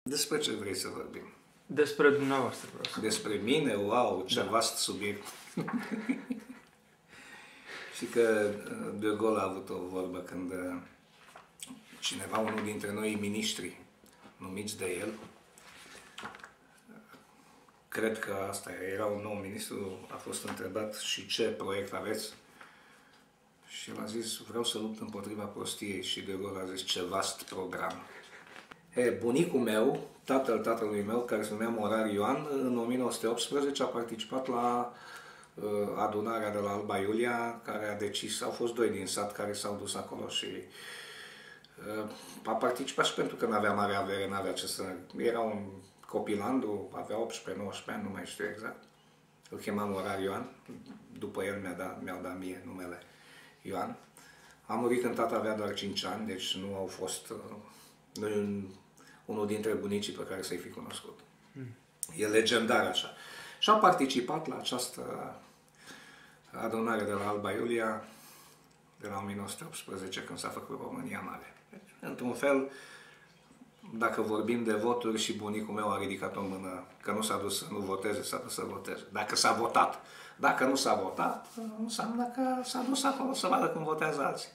Despre ce vrei să vorbim? Despre dumneavoastră vreau să Despre mine? Wow, ce vast subiect. Și că De Gaulle a avut o vorbă când cineva, unul dintre noi miniștri, numiți de el, cred că asta era un nou ministru, a fost întrebat și ce proiect aveți? Și el a zis, vreau să lupt împotriva prostiei. Și De Gaulle a zis, ce vast program. Bunicul meu, tatăl tatălui meu, care se numea Morar Ioan, în 1918 a participat la adunarea de la Alba Iulia, care a decis, au fost doi din sat care s-au dus acolo și a participat și pentru că nu avea mare avere, n-avea ce să... Era un copilandu, avea 18-19 ani, nu mai știu exact. Îl chema Morar Ioan, după el mi-au dat mie numele Ioan. A murit când tata avea doar 5 ani, deci nu au fost... Nu e unul dintre bunicii pe care să-i fi cunoscut. E legendar așa. Și a participat la această adunare de la Alba Iulia de la 1918, când s-a făcut România Mare. Deci, într-un fel, dacă vorbim de voturi, și bunicul meu a ridicat o mână, că nu s-a dus să nu voteze, s-a dus să voteze. Dacă s-a votat. Dacă nu s-a votat, înseamnă că s-a dus acolo să vadă cum votează alții.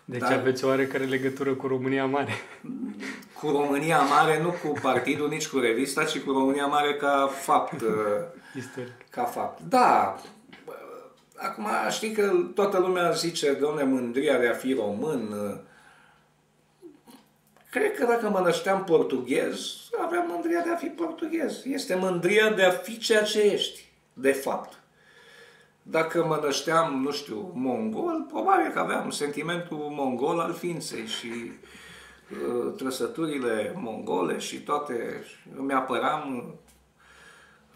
Deci aveți oarecare legătură cu România Mare? Cu România Mare, nu cu partidul, nici cu revista, ci cu România Mare ca fapt. Istoric. Ca fapt. Da. Acum știi că toată lumea zice, dom'le, mândria de a fi român. Cred că dacă mă nășteam portughez, aveam mândria de a fi portughez. Este mândria de a fi ceea ce ești, de fapt. Dacă mă nășteam, nu știu, mongol, probabil că aveam sentimentul mongol al ființei și trăsăturile mongole și toate, îmi apăram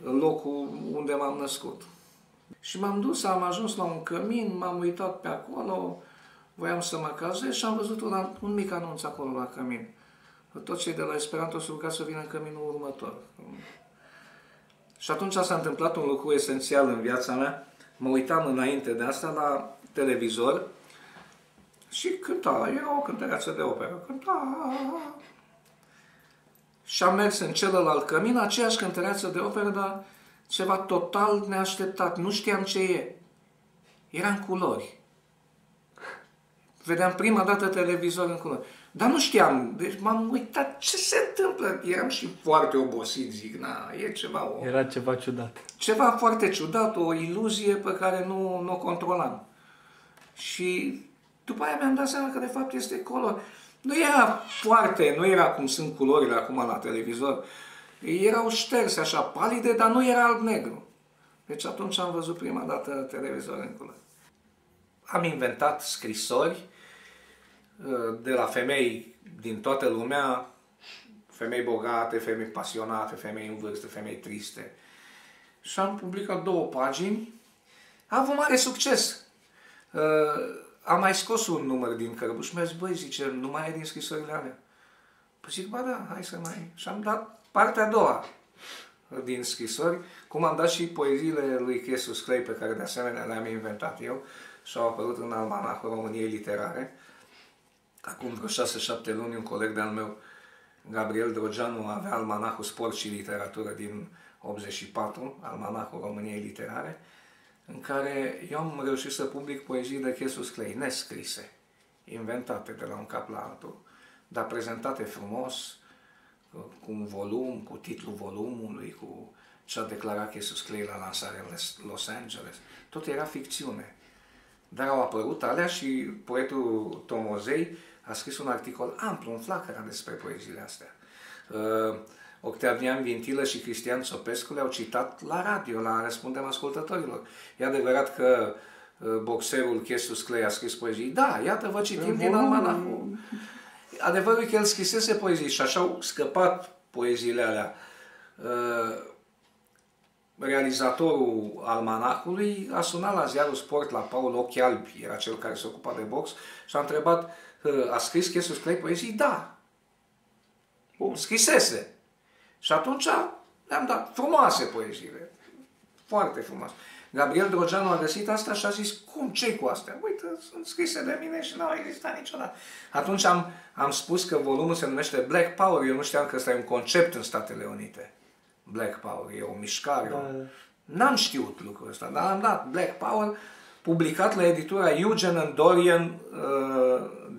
locul unde m-am născut. Și m-am dus, am ajuns la un cămin, m-am uitat pe acolo, voiam să mă cazez și am văzut un mic anunț acolo la cămin. Toți cei de la Esperanto s-au rugat să vină în căminul următor. Și atunci s-a întâmplat un lucru esențial în viața mea. Mă uitam înainte de asta la televizor și cânta, era o cântăreață de operă, cânta. Și am mers în celălalt cămin, aceeași cântăreață de operă, dar ceva total neașteptat, nu știam ce e. Era în culori. Vedeam prima dată televizor în culori. Dar nu știam, deci m-am uitat ce se întâmplă. Eram și foarte obosit, zic, na, e ceva... Era ceva ciudat. Ceva foarte ciudat, o iluzie pe care nu o controlam. Și după aia mi-am dat seama că de fapt este color. Nu era cum sunt culorile acum la televizor. Erau șterse așa, palide, dar nu era alb-negru. Deci atunci am văzut prima dată televizor în culori. Am inventat scrisori de la femei din toată lumea, femei bogate, femei pasionate, femei în vârstă, femei triste. Și am publicat 2 pagini. A avut mare succes. Am mai scos un număr din cărbuș și mi-a zis, băi, zice, nu mai e din scrisorile alea. Păi zic, ba da, hai să mai... Și am dat partea a doua din scrisori, cum am dat și poeziile lui Chiesus Clay, pe care de asemenea le-am inventat eu și au apărut în Almanacul României Literare. Acum vreo 6-7 luni, un coleg de-al meu, Gabriel Drogeanu, avea Almanacul Sport și Literatură din 84, Almanacul României Literare, în care eu am reușit să public poezii de Chiesus Clay, nescrise, inventate de la un cap la altul, dar prezentate frumos, cu un volum, cu titlul volumului, cu ce a declarat Chiesus Clay la lansare în Los Angeles. Tot era ficțiune. Dar au apărut alea și poetul Tomozei a scris un articol amplu, în flacăra despre poeziile astea. Octavian Vintilă și Cristian Țopescu le-au citat la radio, la Răspundem Ascultătorilor. E adevărat că boxerul Chiesus Clay a scris poezii? Da, iată, vă citim din Almanacul. Adevărul e că el scrisese poezii și așa au scăpat poeziile alea. Realizatorul Almanacului a sunat la ziarul Sport, la Paul Ochi Albi, era cel care se ocupa de box, și a întrebat, a scris Chiesus Clay poezii? Da. Bun, scrisese. Și atunci le-am dat frumoase poeziile. Foarte frumoase. Gabriel Drogeanu a găsit asta și a zis, cum, ce-i cu astea? Uite, sunt scrise de mine și n-au existat niciodată. Atunci am spus că volumul se numește Black Power. Eu nu știam că ăsta e un concept în Statele Unite. Black Power, e o mișcare. N-am știut lucrul ăsta, dar am dat Black Power, publicat la editura Eugen and Dorian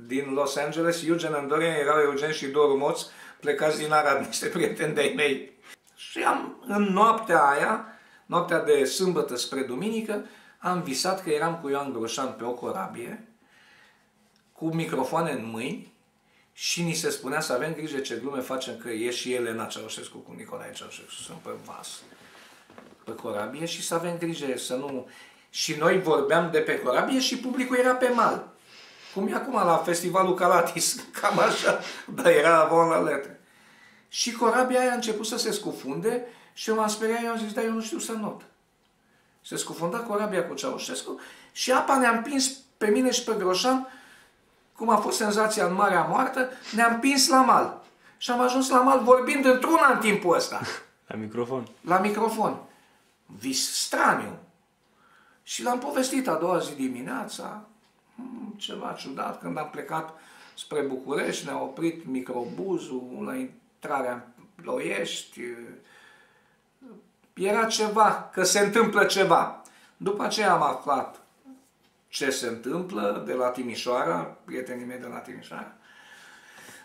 din Los Angeles. Eugen and Dorian erau Eugen și Doru Moț, plecați din Arad, niște prieteni de-ai mei. Și în noaptea aia, noaptea de sâmbătă spre duminică, am visat că eram cu Ioan Groșan pe o corabie, cu microfoane în mâini, și ni se spunea să avem grijă ce glume facem, că e și Elena Ceaușescu cu Nicolae Ceaușescu, sunt pe vas, pe corabie, și să avem grijă să nu... Și noi vorbeam de pe corabie și publicul era pe mal. Cum e acum la festivalul Calatis, cam așa, dar era avon la letre. Și corabia aia a început să se scufunde și eu m-am speriat, eu am zis, da, eu nu știu să not. Se scufunda corabia cu Ceaușescu și apa ne-a împins pe mine și pe Groșan, cum a fost senzația în Marea Moartă, ne-a împins la mal. Și am ajuns la mal vorbind într-una în timpul ăsta. La microfon. La microfon. Vis straniu. Și l-am povestit a doua zi dimineața, ceva ciudat, când am plecat spre București, ne-a oprit microbuzul la intrarea în Ploiești. Era ceva, că se întâmplă ceva. După aceea am aflat ce se întâmplă de la Timișoara, prietenii mei de la Timișoara.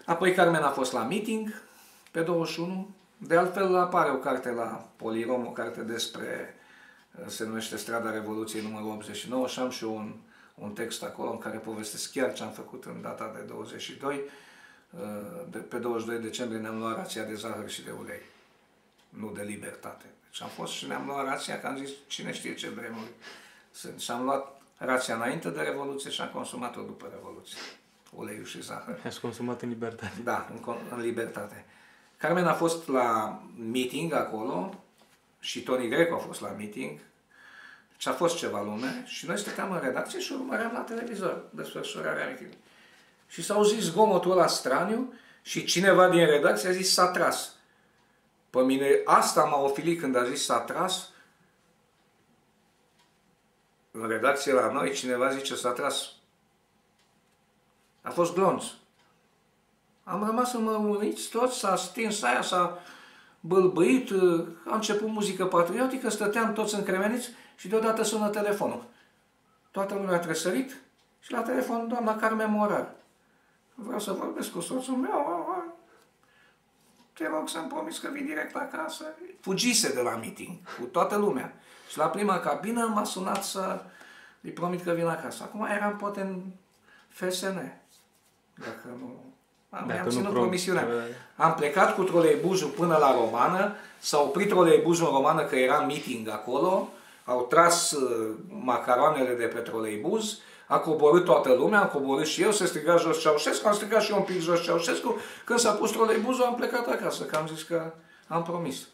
Apoi Carmen a fost la meeting pe 21. De altfel apare o carte la Polirom, o carte despre, se numește Strada Revoluției numărul 89 și am și eu un text acolo în care povestesc chiar ce am făcut în data de 22. Pe 22 decembrie ne-am luat rația de zahăr și de ulei, nu de libertate. Deci am fost și ne-am luat rația, că am zis cine știe ce vremuri sunt. Și am luat rația înainte de Revoluție și am consumat-o după Revoluție. Uleiul și zahăr. Ați consumat în libertate. Da, în libertate. Carmen a fost la meeting acolo și Toni Greco a fost la meeting și a fost ceva lume și noi stăteam în redacție și urmăream la televizor desfășurarea meeting. Și s-a auzit zgomotul ăla straniu și cineva din redacție a zis s-a tras. Pe mine asta m-a ofilit când a zis s-a tras. În redacție la noi cineva zice s-a tras. A fost glonț. Am rămas înmărmuriți toți, s-a stins aia, s-a bâlbâit, a început muzică patriotică, stăteam toți încremeniți și deodată sună telefonul. Toată lumea a tresărit și la telefon doamna Carmen Morar. Vreau să vorbesc cu soțul meu. Te rog să-mi promis că vin direct acasă. Fugise de la meeting cu toată lumea. Și la prima cabină m-a sunat să îi promit că vin acasă. Acum eram poate în FSN. Dacă nu... Mi-am ținut promisiunea. Am plecat cu troleibuzul până la Romană, s-a oprit troleibuzul în Romană că era meeting acolo, au tras macaroanele de pe troleibuz, a coborât toată lumea, am coborât și eu, se striga jos Ceaușescu, am strigat și eu un pic jos Ceaușescu, când s-a pus troleibuzul am plecat acasă, că am zis că am promis.